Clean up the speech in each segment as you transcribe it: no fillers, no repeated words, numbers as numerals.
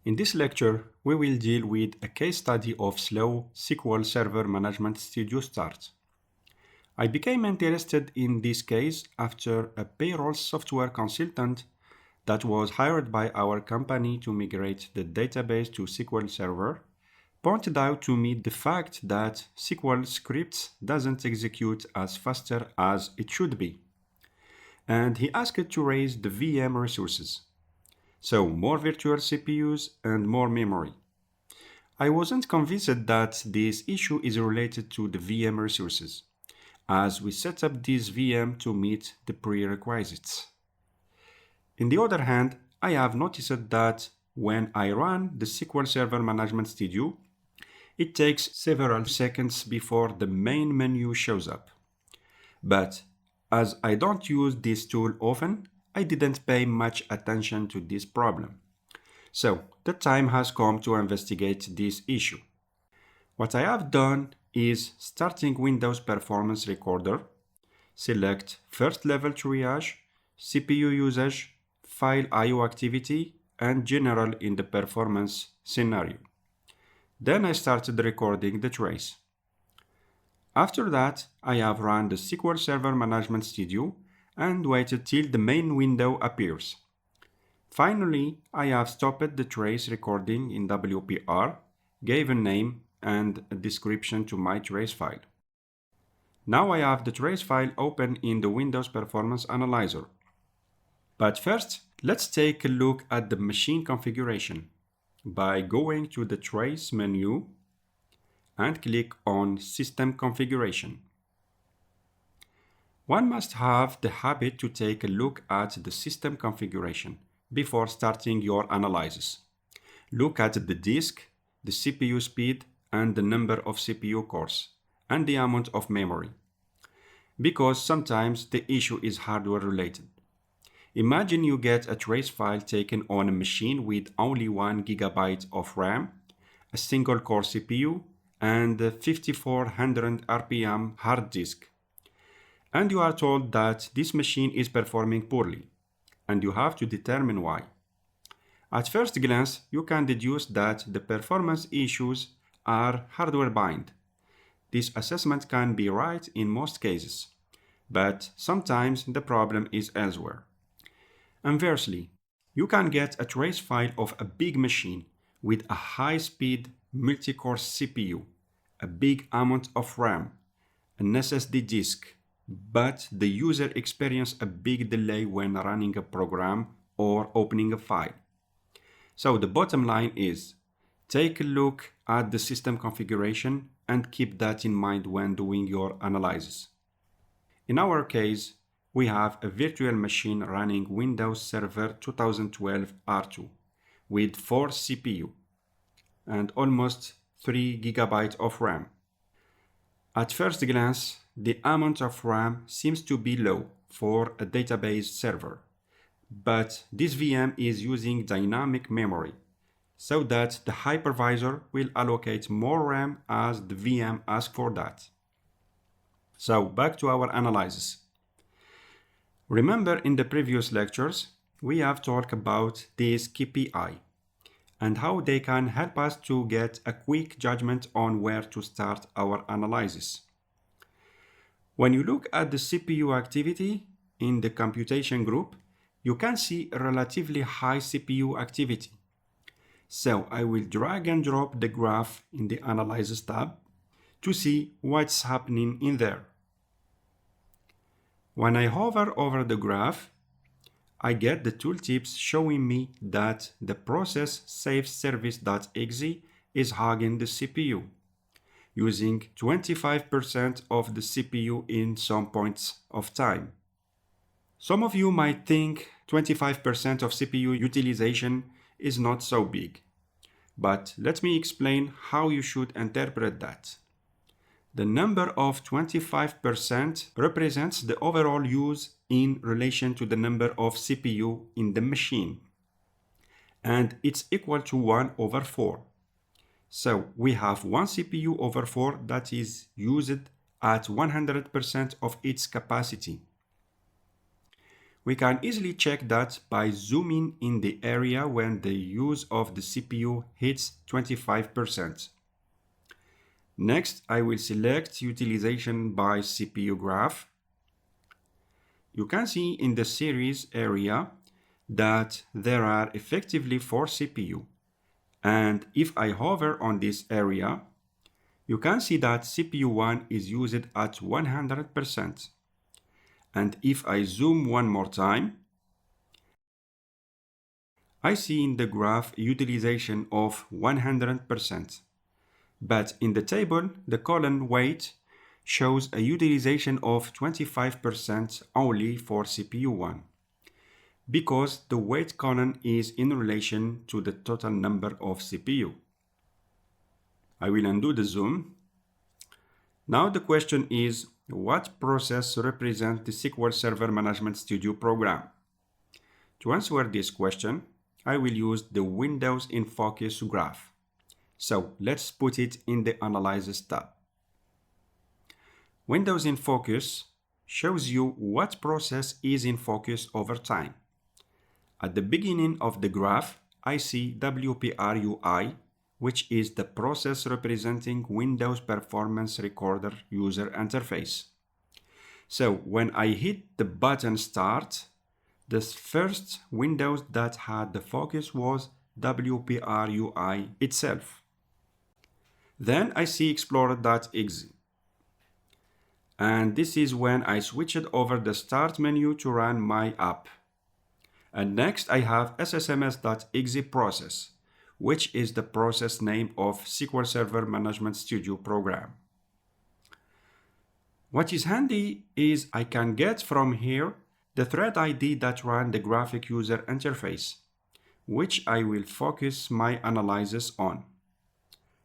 In this lecture, we will deal with a case study of slow SQL Server Management Studio start. I became interested in this case after a payroll software consultant that was hired by our company to migrate the database to SQL Server pointed out to me the fact that SQL scripts doesn't execute as faster as it should be. And he asked to raise the VM resources. So more virtual CPUs and more memory. I wasn't convinced that this issue is related to the VM resources, as we set up this VM to meet the prerequisites. On the other hand, I have noticed that when I run the SQL Server Management Studio, it takes several seconds before the main menu shows up. But as I don't use this tool often, I didn't pay much attention to this problem. So the time has come to investigate this issue. What I have done is starting Windows Performance Recorder, select First Level Triage, CPU usage, File I/O activity, and General in the performance scenario. Then I started recording the trace. After that, I have run the SQL Server Management Studio and waited till the main window appears. Finally, I have stopped the trace recording in WPR, gave a name and a description to my trace file. Now I have the trace file open in the Windows Performance Analyzer. But first, let's take a look at the machine configuration by going to the Trace menu and click on System Configuration. One must have the habit to take a look at the system configuration before starting your analysis. Look at the disk, the CPU speed, and the number of CPU cores, and the amount of memory. Because sometimes the issue is hardware related. Imagine you get a trace file taken on a machine with only 1 GB of RAM, a single core CPU, and a 5400 RPM hard disk. And you are told that this machine is performing poorly, and you have to determine why. At first glance, you can deduce that the performance issues are hardware bind. This assessment can be right in most cases, but sometimes the problem is elsewhere. Conversely, you can get a trace file of a big machine with a high-speed multi-core CPU, a big amount of RAM, an SSD disk, but the user experiences a big delay when running a program or opening a file. So the bottom line is, take a look at the system configuration and keep that in mind when doing your analysis. In our case, we have a virtual machine running Windows Server 2012 R2 with 4 CPU and almost 3 GB of RAM. At first glance, the amount of RAM seems to be low for a database server, but this VM is using dynamic memory so that the hypervisor will allocate more RAM as the VM asks for that. So back to our analysis. Remember in the previous lectures, we have talked about these KPI and how they can help us to get a quick judgment on where to start our analysis. When you look at the CPU activity in the computation group, you can see a relatively high CPU activity. So I will drag and drop the graph in the Analysis tab to see what's happening in there. When I hover over the graph, I get the tooltips showing me that the process saveservice.exe is hogging the CPU, using 25% of the CPU in some points of time. Some of you might think 25% of CPU utilization is not so big, but let me explain how you should interpret that. The number of 25% represents the overall use in relation to the number of CPU in the machine, and it's equal to 1 over 4. So we have 1 CPU over 4 that is used at 100% of its capacity. We can easily check that by zooming in the area when the use of the CPU hits 25%. Next, I will select Utilization by CPU graph. You can see in the series area that there are effectively 4 CPU. And if I hover on this area, you can see that CPU 1 is used at 100%. And if I zoom one more time, I see in the graph utilization of 100%. But in the table, the column weight shows a utilization of 25% only for CPU 1, because the weight column is in relation to the total number of CPU. I will undo the zoom. Now the question is, what process represents the SQL Server Management Studio program? To answer this question, I will use the Windows in Focus graph. So let's put it in the Analysis tab. Windows in Focus shows you what process is in focus over time. At the beginning of the graph, I see WPRUI, which is the process representing Windows Performance Recorder user interface. So when I hit the button Start, the first Windows that had the focus was WPRUI itself. Then I see Explorer.exe. And this is when I switched over the Start menu to run my app. And next I have SSMS.exe process, which is the process name of SQL Server Management Studio program. What is handy is I can get from here the thread ID that ran the graphic user interface, which I will focus my analysis on.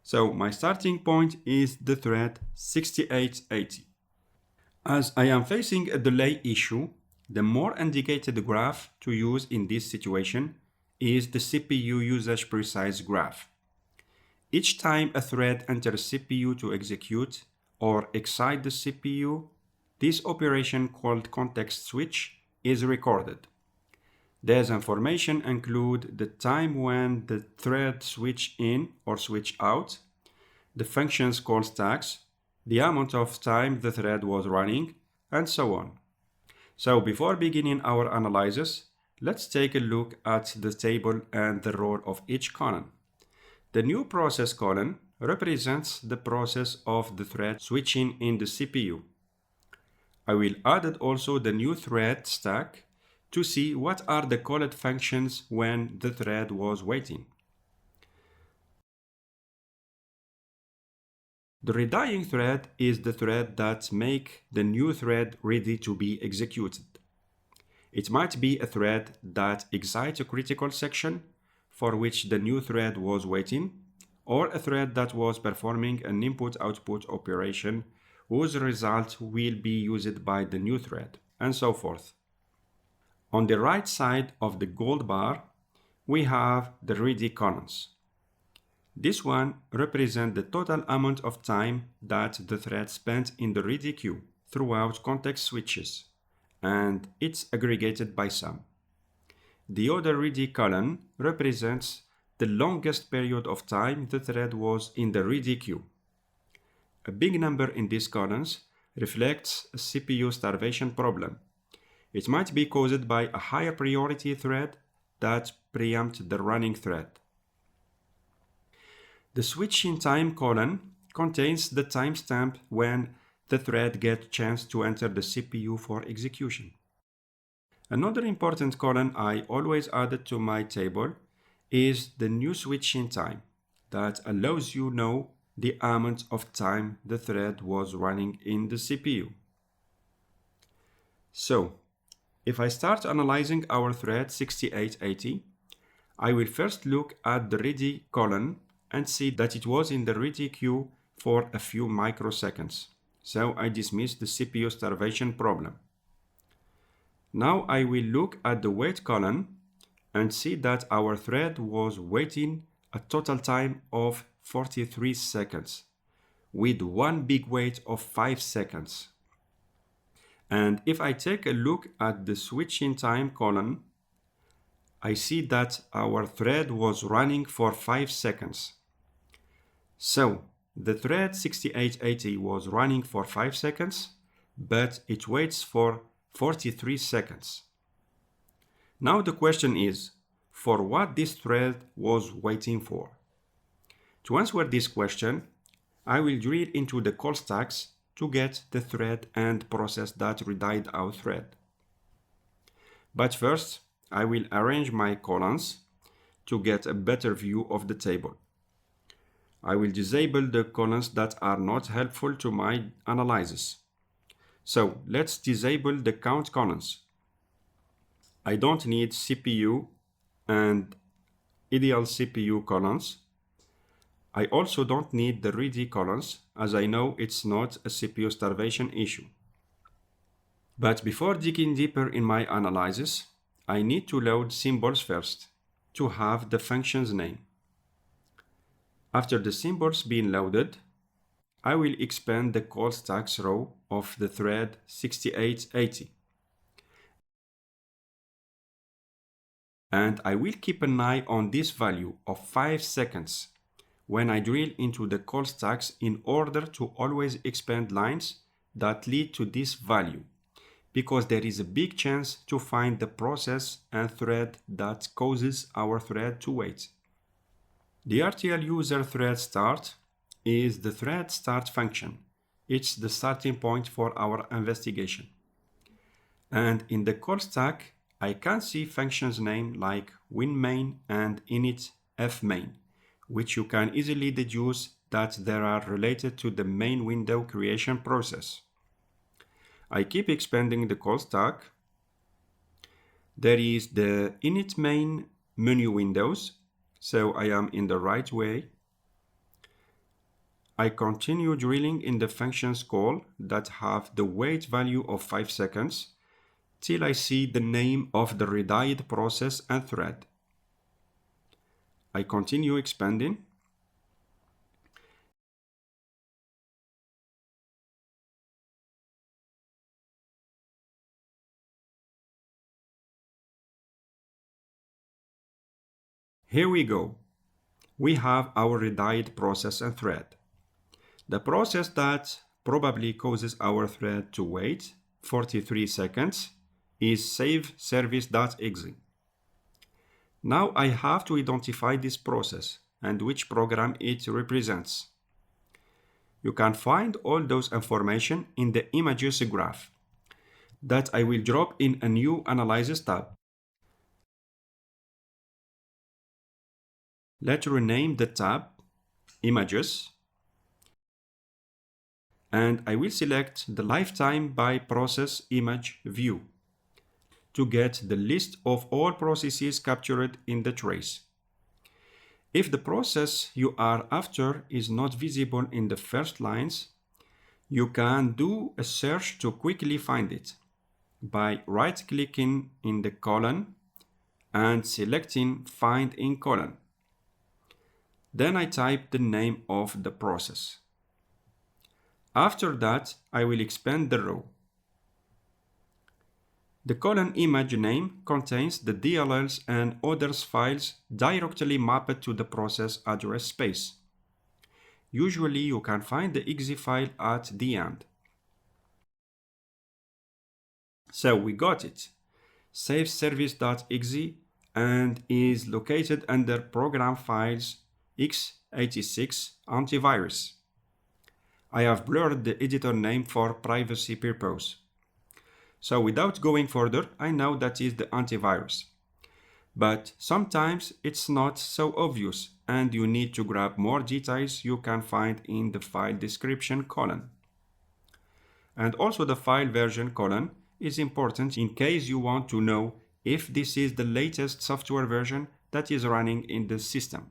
So my starting point is the thread 6880. As I am facing a delay issue, the more indicated graph to use in this situation is the CPU usage precise graph. Each time a thread enters CPU to execute or excite the CPU, this operation called context switch is recorded. These information include the time when the thread switch in or switch out, the functions called stacks, the amount of time the thread was running, and so on. So before beginning our analysis, let's take a look at the table and the role of each column. The new process column represents the process of the thread switching in the CPU. I will add also the new thread stack to see what are the called functions when the thread was waiting. The readying thread is the thread that makes the new thread ready to be executed. It might be a thread that excites a critical section for which the new thread was waiting, or a thread that was performing an input-output operation whose result will be used by the new thread, and so forth. On the right side of the gold bar, we have the ready columns. This one represents the total amount of time that the thread spent in the ready queue throughout context switches, and it's aggregated by sum. The other ready column represents the longest period of time the thread was in the ready queue. A big number in these columns reflects a CPU starvation problem. It might be caused by a higher priority thread that preempts the running thread. The switching time column contains the timestamp when the thread gets a chance to enter the CPU for execution. Another important column I always added to my table is the new switching time that allows you know the amount of time the thread was running in the CPU. So, if I start analyzing our thread 6880, I will first look at the ready column and see that it was in the ready queue for a few microseconds. So I dismiss the CPU starvation problem. Now I will look at the wait column and see that our thread was waiting a total time of 43 seconds with one big wait of 5 seconds. And if I take a look at the switching time column, I see that our thread was running for 5 seconds. So the thread 6880 was running for 5 seconds, but it waits for 43 seconds. Now the question is, for what this thread was waiting for? To answer this question, I will drill into the call stacks to get the thread and process that redirected our thread. But first, I will arrange my columns to get a better view of the table. I will disable the columns that are not helpful to my analysis. So let's disable the count columns. I don't need CPU and ideal CPU columns. I also don't need the ready columns, as I know it's not a CPU starvation issue. But before digging deeper in my analysis, I need to load symbols first to have the function's name. After the symbols being loaded, I will expand the call stacks row of the thread 6880. And I will keep an eye on this value of 5 seconds when I drill into the call stacks in order to always expand lines that lead to this value, because there is a big chance to find the process and thread that causes our thread to wait. The RTL user thread start is the thread start function. It's the starting point for our investigation. And in the call stack, I can see functions name like winmain and initfmain, which you can easily deduce that they are related to the main window creation process. I keep expanding the call stack. There is the initmain menu windows, so I am in the right way. I continue drilling in the functions call that have the wait value of 5 seconds till I see the name of the redirected process and thread. I continue expanding. Here we go. We have our redirected process and thread. The process that probably causes our thread to wait 43 seconds is save-service.exe. Now I have to identify this process and which program it represents. You can find all those information in the images graph that I will drop in a new analysis tab. Let's rename the tab Images, and I will select the lifetime by process image view to get the list of all processes captured in the trace. If the process you are after is not visible in the first lines, you can do a search to quickly find it by right-clicking in the column and selecting Find in Column. Then I type the name of the process. After that, I will expand the row. The column image name contains the DLLs and others files directly mapped to the process address space. Usually you can find the exe file at the end. So we got it. Save-service.exe and is located under Program Files x86 Antivirus. I have blurred the editor name for privacy purpose. So without going further, I know that is the antivirus. But sometimes it's not so obvious and you need to grab more details you can find in the file description column. And also the file version column is important in case you want to know if this is the latest software version that is running in the system.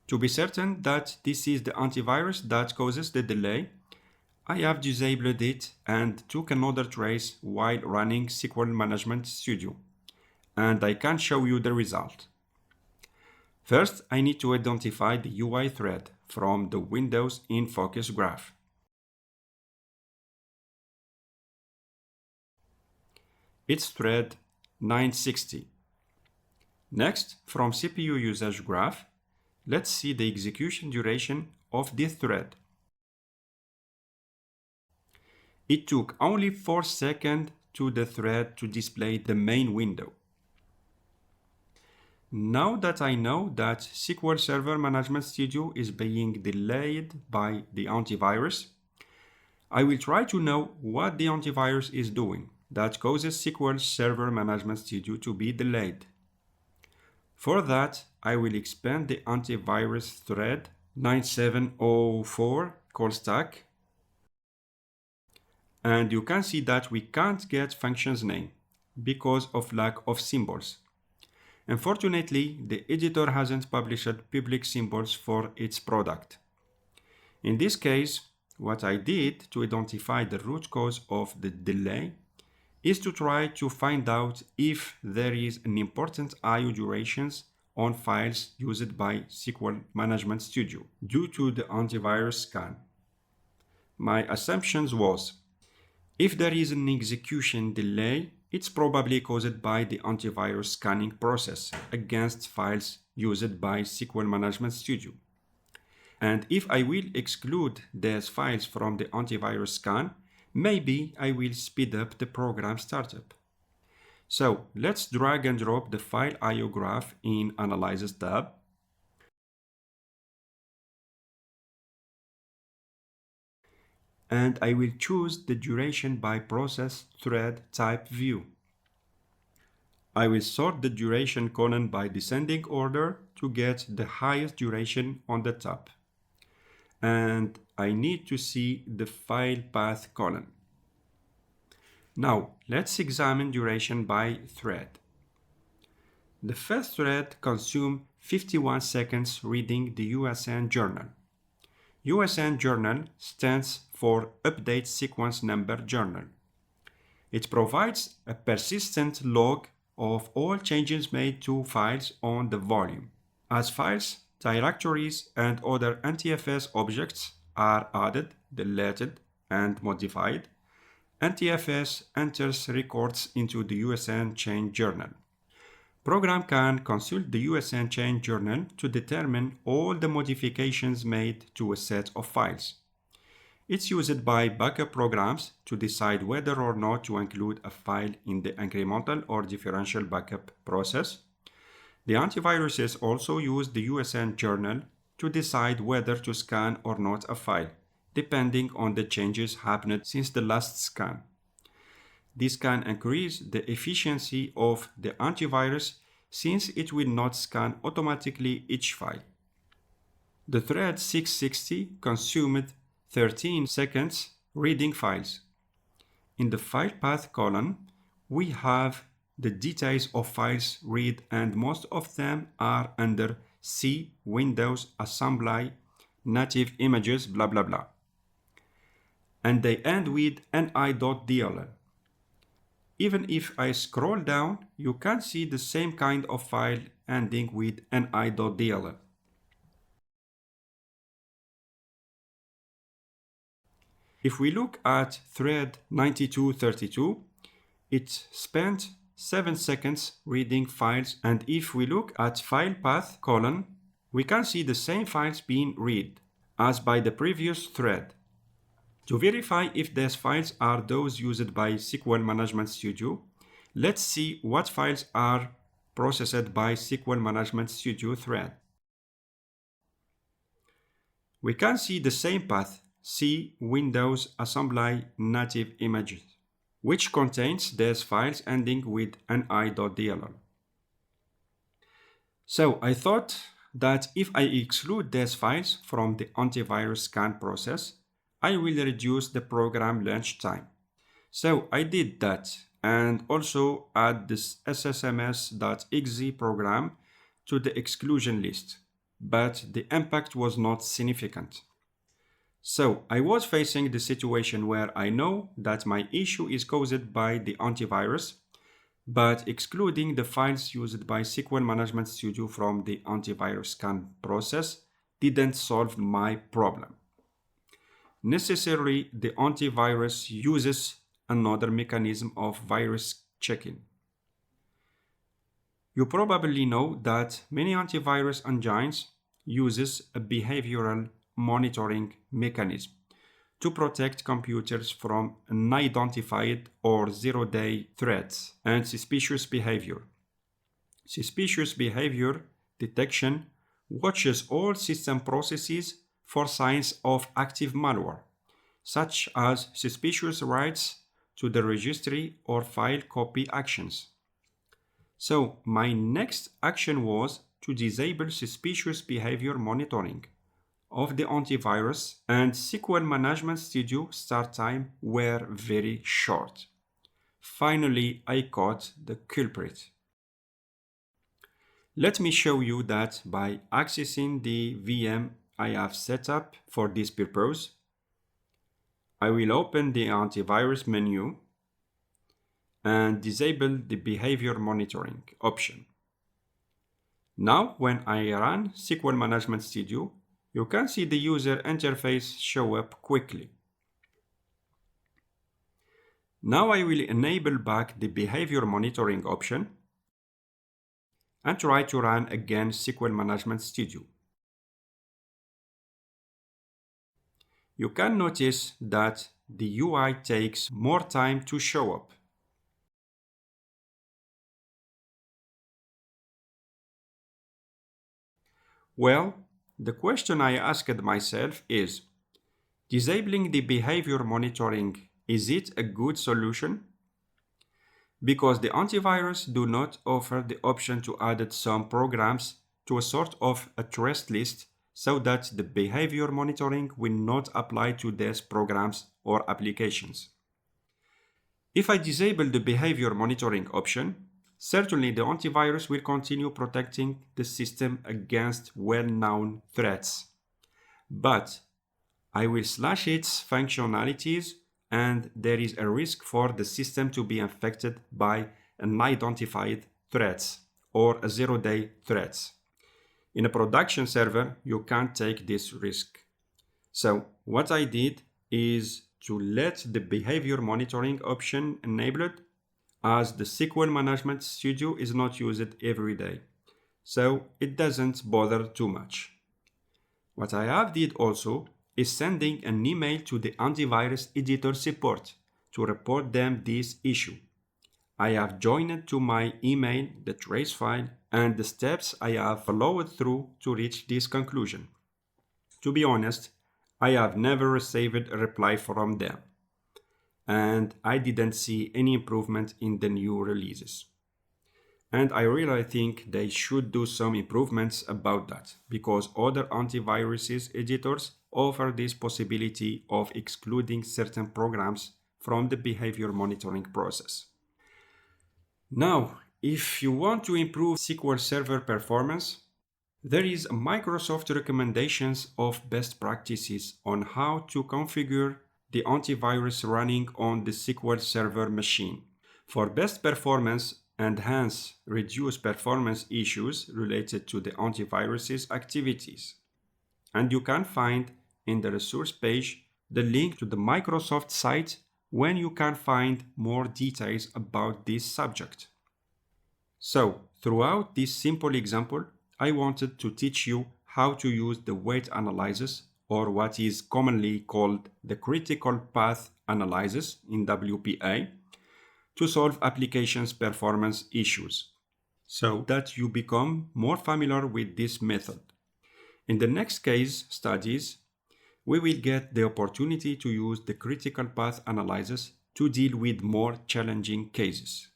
To be certain that this is the antivirus that causes the delay, I have disabled it and took another trace while running SQL Management Studio, and I can show you the result. First, I need to identify the UI thread from the Windows in Focus graph. It's thread 960. Next, from CPU usage graph, let's see the execution duration of this thread. It took only 4 seconds to the thread to display the main window. Now that I know that SQL Server Management Studio is being delayed by the antivirus, I will try to know what the antivirus is doing that causes SQL Server Management Studio to be delayed. For that, I will expand the antivirus thread 9704 call stack. And you can see that we can't get function's name because of lack of symbols. Unfortunately, the editor hasn't published public symbols for its product. In this case, what I did to identify the root cause of the delay is to try to find out if there is an important I/O durations on files used by SQL Management Studio due to the antivirus scan. My assumptions was, if there is an execution delay, it's probably caused by the antivirus scanning process against files used by SQL Management Studio. And if I will exclude these files from the antivirus scan, maybe I will speed up the program startup. So let's drag and drop the file I/O graph in Analysis tab. And I will choose the duration by process thread type view. I will sort the duration column by descending order to get the highest duration on the top. And I need to see the file path column. Now, let's examine duration by thread. The first thread consumed 51 seconds reading the USN journal. USN journal stands for Update Sequence Number Journal. It provides a persistent log of all changes made to files on the volume. As files, directories, and other NTFS objects are added, deleted, and modified, NTFS enters records into the USN change journal. Program can consult the USN change journal to determine all the modifications made to a set of files. It's used by backup programs to decide whether or not to include a file in the incremental or differential backup process. The antiviruses also use the USN journal to decide whether to scan or not a file, depending on the changes happened since the last scan. This can increase the efficiency of the antivirus since it will not scan automatically each file. The thread 660 consumed 13 seconds reading files. In the file path column, we have the details of files read, and most of them are under C, Windows, Assembly, Native Images, blah blah blah. And they end with ni.dll. Even if I scroll down, you can see the same kind of file ending with ni.dll. If we look at thread 9232, it spent 7 seconds reading files, and if we look at file path column, we can see the same files being read as by the previous thread. To verify if these files are those used by SQL Management Studio, let's see what files are processed by SQL Management Studio thread. We can see the same path, C, Windows, Assembly, Native Images, which contains these files ending with ni.dll. So I thought that if I exclude these files from the antivirus scan process, I will reduce the program launch time. So I did that and also add this ssms.exe program to the exclusion list, but the impact was not significant. So I was facing the situation where I know that my issue is caused by the antivirus, but excluding the files used by SQL Management Studio from the antivirus scan process didn't solve my problem. Necessarily, the antivirus uses another mechanism of virus check-in. You probably know that many antivirus engines uses a behavioral monitoring mechanism to protect computers from unidentified or zero-day threats and suspicious behavior. Suspicious behavior detection watches all system processes for signs of active malware, such as suspicious writes to the registry or file copy actions. So my next action was to disable suspicious behavior monitoring of the antivirus, and SQL Management Studio start time were very short. Finally, I caught the culprit. Let me show you that by accessing the VM I have set up for this purpose. I will open the antivirus menu and disable the behavior monitoring option. Now, when I run SQL Management Studio, you can see the user interface show up quickly. Now I will enable back the behavior monitoring option and try to run again SQL Management Studio. You can notice that the UI takes more time to show up. Well, the question I asked myself is, disabling the behavior monitoring, is it a good solution? Because the antivirus do not offer the option to add some programs to a sort of a threat list so that the behavior monitoring will not apply to these programs or applications. If I disable the behavior monitoring option, certainly the antivirus will continue protecting the system against well-known threats. But I will slash its functionalities and there is a risk for the system to be infected by unidentified threats or a zero-day threats. In a production server, you can't take this risk. So what I did is to let the behavior monitoring option enabled, as the SQL Management Studio is not used every day. So it doesn't bother too much. What I have did also is sending an email to the antivirus editor support to report them this issue. I have joined to my email the trace file and the steps I have followed through to reach this conclusion. To be honest, I have never received a reply from them, and I didn't see any improvement in the new releases. And I really think they should do some improvements about that, because other antiviruses editors offer this possibility of excluding certain programs from the behavior monitoring process. Now, if you want to improve SQL Server performance, there is Microsoft recommendations of best practices on how to configure the antivirus running on the SQL Server machine. For best performance and hence reduce performance issues related to the antivirus's activities. And you can find in the resource page the link to the Microsoft site when you can find more details about this subject. So, throughout this simple example, I wanted to teach you how to use the weight analysis, or what is commonly called the critical path analysis in WPA, to solve applications performance issues, so that you become more familiar with this method. In the next case studies, we will get the opportunity to use the critical path analysis to deal with more challenging cases.